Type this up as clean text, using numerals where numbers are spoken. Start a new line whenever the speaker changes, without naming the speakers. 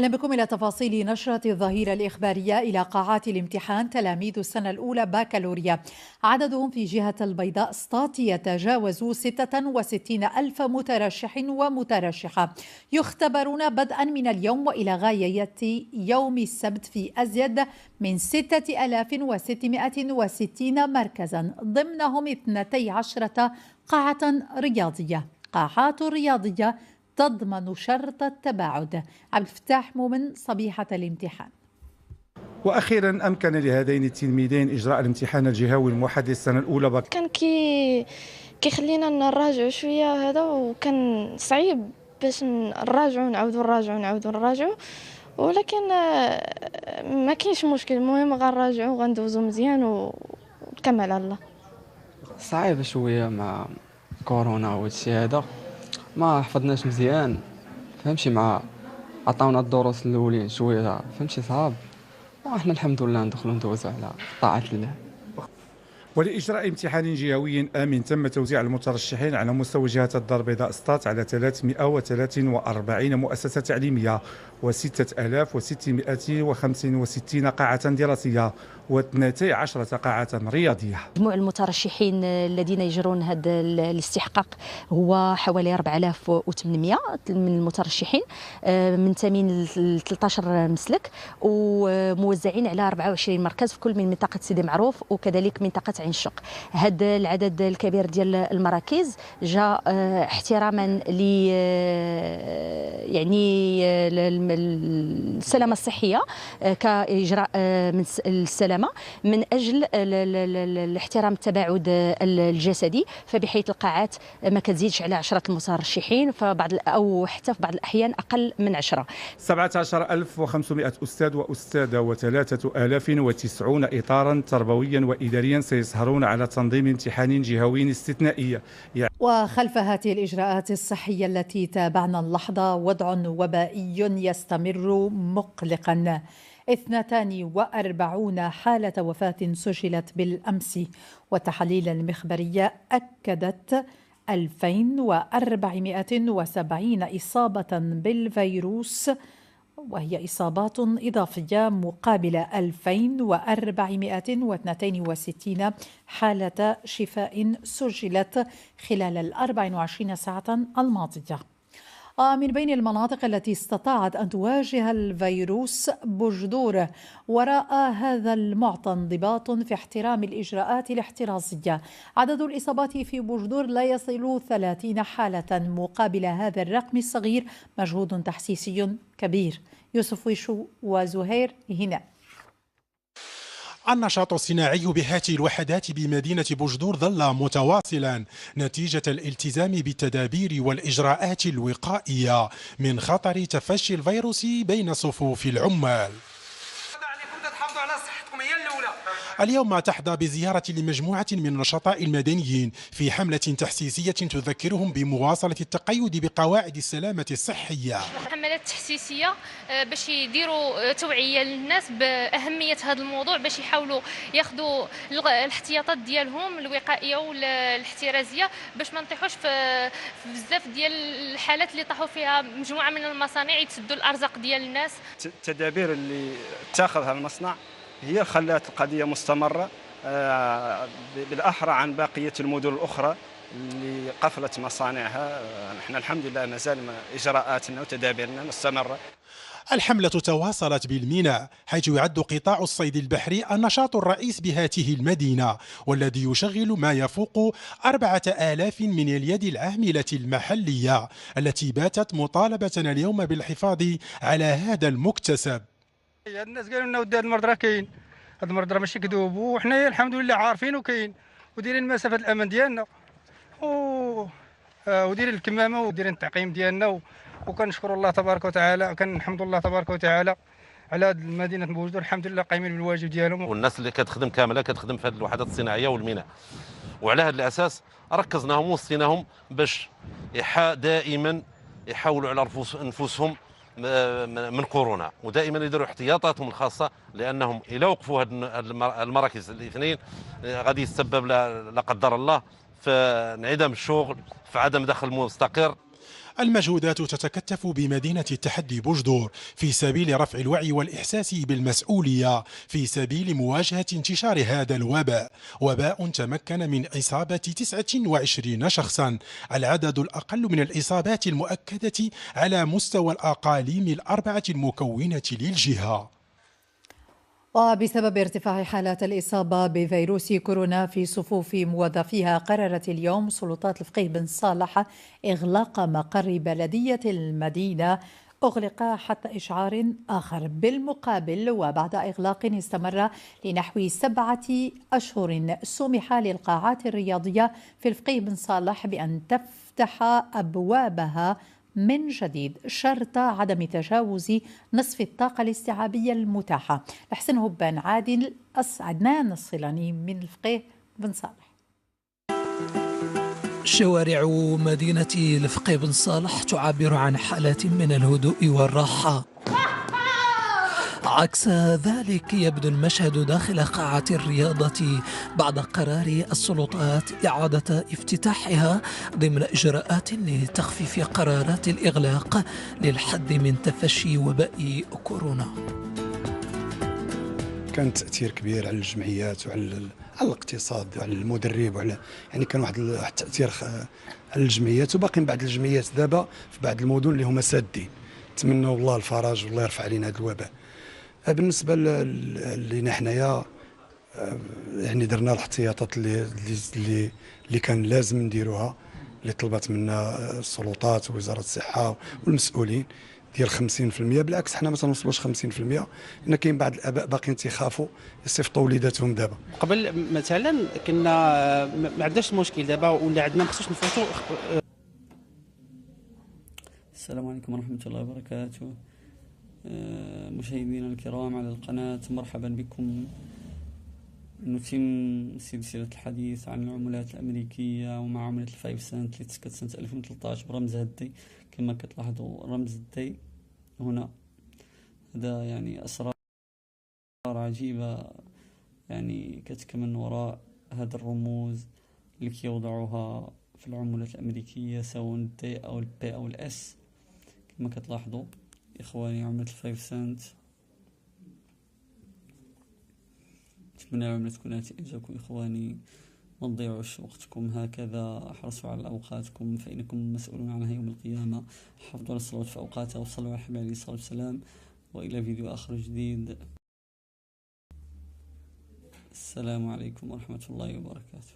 أهلا بكم إلى تفاصيل نشرة الظهيرة الإخبارية. إلى قاعات الامتحان تلاميذ السنة الأولى بكالوريا عددهم في جهة البيضاء سطات يتجاوز 66 ألف مترشح ومترشحة، يختبرون بدءا من اليوم وإلى غاية يوم السبت في أزيد من 6660 مركزا، ضمنهم 12 قاعة رياضية. قاعات رياضية تضمن شرط التباعد. عبد الفتاح مؤمن صبيحة الامتحان.
واخيرا امكن لهذين التلميذين اجراء الامتحان الجهوي الموحد للسنه الاولى.
كان كيخلينا نراجعوا شويه هذا، وكان صعيب باش نراجعوا، ولكن ما كاينش مشكل. المهم غنراجعوا وغندوزو مزيان ونكمل على الله.
صعيب شويه مع كورونا وهادشي هذا، ما حفظناش مزيان، فهمتي، مع عطاونا الدروس الاولين شويه فهمتي صعاب، واحنا الحمد لله ندخلوا ندوزو على طاعه الله.
ولإجراء امتحان جهوي آمن تم توزيع المترشحين على مستوى جهة الدار البيضاء سطات على 343 مؤسسة تعليمية و6665 قاعة دراسية و12 قاعة رياضية.
مجموع المترشحين الذين يجرون هذا الاستحقاق هو حوالي 4800 من المترشحين من 8 ل 13 مسلك، وموزعين على 24 مركز في كل من منطقة سيدي معروف وكذلك منطقة عين الشق. هذا العدد الكبير ديال المراكز جاء احتراما ل يعني السلامة الصحية كإجراء من السلامة، من أجل الاحترام التباعد الجسدي، فبحيث القاعات ما كتزيدش على 10 المترشحين، أو حتى في بعض الأحيان أقل من 10.
17500 أستاذ وأستاذة و3090 إطارا تربويا وإداريا سيسهرون على تنظيم امتحان جهوي استثنائي.
وخلف هذه الإجراءات الصحية التي تابعنا اللحظة وضع وبائي يستمر مقلقا. 42 حالة وفاة سجلت بالأمس، والتحاليل المخبرية أكدت 2470 إصابة بالفيروس، وهي إصابات إضافية مقابل 2462 حالة شفاء سجلت خلال 24 ساعة الماضية. من بين المناطق التي استطاعت أن تواجه الفيروس بوجدور. وراء هذا المعطى انضباط في احترام الإجراءات الاحترازية. عدد الإصابات في بوجدور لا يصل 30 حالة مقابل هذا الرقم الصغير. مجهود تحسيسي كبير. يوسف ويشو وزهير هنا.
النشاط الصناعي بهذه الوحدات بمدينة بوجدور ظل متواصلا نتيجة الالتزام بالتدابير والإجراءات الوقائية من خطر تفشي الفيروس بين صفوف العمال. اليوم تحظى بزيارة لمجموعة من النشطاء المدنيين في حملة تحسيسية تذكرهم بمواصلة التقيد بقواعد السلامة الصحية.
حملات تحسيسية باش يديروا توعية للناس بأهمية هذا الموضوع، باش يحاولوا ياخذوا الاحتياطات ديالهم الوقائية والاحترازية، باش ما نطيحوش في بزاف ديال الحالات اللي طاحوا فيها مجموعة من المصانع يتسدوا الأرزاق ديال الناس.
التدابير اللي اتخذها المصنع هي خلات القضية مستمرة، بالأحرى عن بقية المدن الأخرى اللي قفلت مصانعها. نحن الحمد لله مازال إجراءاتنا وتدابيرنا مستمرة.
الحملة تواصلت بالميناء، حيث يعد قطاع الصيد البحري النشاط الرئيس بهذه المدينة، والذي يشغل ما يفوق 4000 من اليد العاملة المحلية، التي باتت مطالبة اليوم بالحفاظ على هذا المكتسب.
الناس قالوا لنا ودي هذا المرض راه كاين، هذا المرض راه ماشي كذوب، وحنايا الحمد لله عارفين وكاين، ودايرين مسافه الامان ديالنا ودايرين الكمامه ودايرين التعقيم ديالنا، وكنشكر الله تبارك وتعالى، كنحمد الله تبارك وتعالى على هذه المدينه بوجدور. الحمد لله قايمين بالواجب ديالهم.
والناس اللي كتخدم كامله كتخدم في هذه الوحدات الصناعيه والميناء، وعلى هذا الاساس ركزناهم ووصيناهم باش دائما يحاولوا على انفسهم من كورونا، ودائما يديروا احتياطاتهم الخاصه، لانهم الى وقفوا هذه المراكز الاثنين غادي يسبب لا قدر الله في انعدام الشغل، في عدم دخل مستقر.
المجهودات تتكثف بمدينة التحدي بوجدور في سبيل رفع الوعي والإحساس بالمسؤولية في سبيل مواجهة انتشار هذا الوباء، وباء تمكن من إصابة 29 شخصا، العدد الأقل من الإصابات المؤكدة على مستوى الأقاليم الأربعة المكونة للجهة.
وبسبب ارتفاع حالات الإصابة بفيروس كورونا في صفوف موظفيها، قررت اليوم سلطات الفقيه بن صالح إغلاق مقر بلدية المدينة، أغلق حتى إشعار آخر. بالمقابل، وبعد إغلاق استمر لنحو 7 أشهر، سمح للقاعات الرياضية في الفقيه بن صالح بأن تفتح أبوابها من جديد شرط عدم تجاوز نصف الطاقة الاستيعابية المتاحة. لحسن هبان عدنان الصيلاني من الفقيه بن صالح.
شوارع مدينة الفقيه بن صالح تعبر عن حالة من الهدوء والراحة. عكس ذلك يبدو المشهد داخل قاعة الرياضة بعد قرار السلطات إعادة افتتاحها ضمن إجراءات لتخفيف قرارات الإغلاق للحد من تفشي وباء كورونا.
كان تأثير كبير على الجمعيات وعلى الاقتصاد وعلى المدرب وعلى كان واحد التأثير على الجمعيات، وباقي بعض الجمعيات دابا في بعض المدن اللي هما سادين. نتمنوا الله الفرج والله يرفع علينا هذا الوباء. بالنسبه لينا حنايا درنا الاحتياطات اللي كان لازم نديروها، اللي طلبت منا السلطات ووزاره الصحه والمسؤولين، ديال 50%. بالعكس حنا ما تنوصلوش 50%، لان كاين بعض الاباء باقيين تيخافوا يصيفطوا وليداتهم دابا.
قبل مثلا كنا ما عندناش المشكل، دابا ولا عندنا ما خصوش نفوتوا.
السلام عليكم ورحمه الله وبركاته. مشاهدينا الكرام على القناة، مرحبا بكم. نتم سلسلة الحديث عن العملات الأمريكية ومع عملة ال5 سنت اللي تسكت سنة 2013 برمز هدي. كما كتلاحظوا رمز الدي هنا، هذا يعني أسرار عجيبة كتكمن وراء هذا الرموز اللي كيوضعوها في العملات الأمريكية، سواء الدي أو البي أو الأس. كما كتلاحظوا إخواني عملة ال5 سنت، نتمنى العملة تكون نتائجكم إخواني. ما تضيعوش وقتكم هكذا، احرصوا على أوقاتكم فإنكم مسؤولون عنها يوم القيامة. حافظوا على الصلوات في أوقاتها، وصلوا على الحبيب عليه الصلاة والسلام. وإلى فيديو آخر جديد. السلام عليكم ورحمة الله وبركاته.